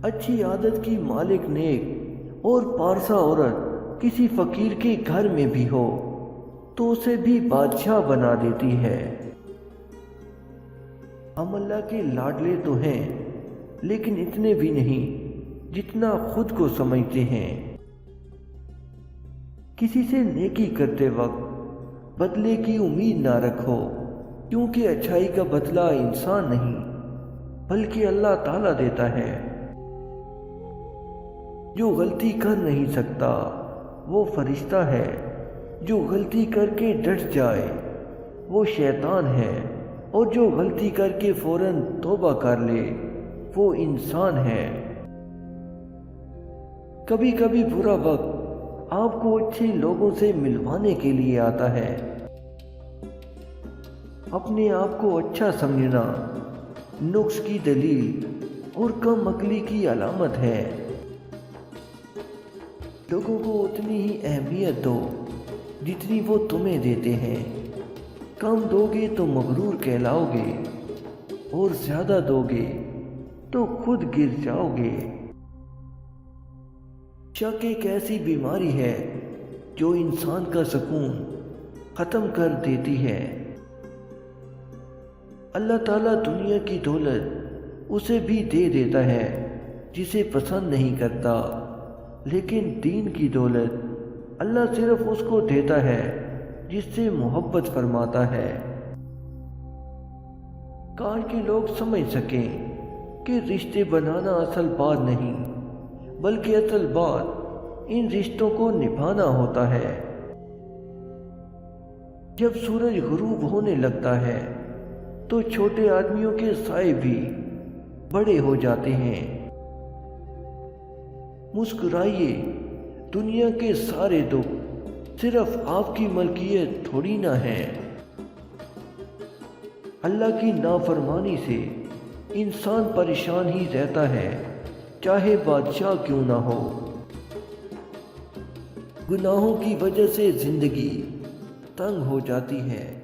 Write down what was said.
اچھی عادت کی مالک نیک اور پارسا عورت کسی فقیر کے گھر میں بھی ہو تو اسے بھی بادشاہ بنا دیتی ہے۔ ہم اللہ کے لاڈلے تو ہیں لیکن اتنے بھی نہیں جتنا خود کو سمجھتے ہیں۔ کسی سے نیکی کرتے وقت بدلے کی امید نہ رکھو، کیونکہ اچھائی کا بدلہ انسان نہیں بلکہ اللہ تعالیٰ دیتا ہے۔ جو غلطی کر نہیں سکتا وہ فرشتہ ہے، جو غلطی کر کے ڈٹ جائے وہ شیطان ہے، اور جو غلطی کر کے فوراً توبہ کر لے وہ انسان ہے۔ کبھی کبھی برا وقت آپ کو اچھے لوگوں سے ملوانے کے لیے آتا ہے۔ اپنے آپ کو اچھا سمجھنا نقص کی دلیل اور کم عقلی کی علامت ہے۔ لوگوں کو اتنی ہی اہمیت دو جتنی وہ تمہیں دیتے ہیں۔ کم دو گے تو مغرور کہلاؤ گے، اور زیادہ دو گے تو خود گر جاؤ گے۔ شک ایک ایسی بیماری ہے جو انسان کا سکون ختم کر دیتی ہے۔ اللہ تعالیٰ دنیا کی دولت اسے بھی دے دیتا ہے جسے پسند نہیں کرتا، لیکن دین کی دولت اللہ صرف اس کو دیتا ہے جس سے محبت فرماتا ہے۔ کاش کے لوگ سمجھ سکیں کہ رشتے بنانا اصل بات نہیں، بلکہ اصل بات ان رشتوں کو نبھانا ہوتا ہے۔ جب سورج غروب ہونے لگتا ہے تو چھوٹے آدمیوں کے سائے بھی بڑے ہو جاتے ہیں۔ مسکرائیے، دنیا کے سارے دکھ صرف آپ کی ملکیت تھوڑی نہ ہے۔ اللہ کی نافرمانی سے انسان پریشان ہی رہتا ہے، چاہے بادشاہ کیوں نہ ہو۔ گناہوں کی وجہ سے زندگی تنگ ہو جاتی ہے۔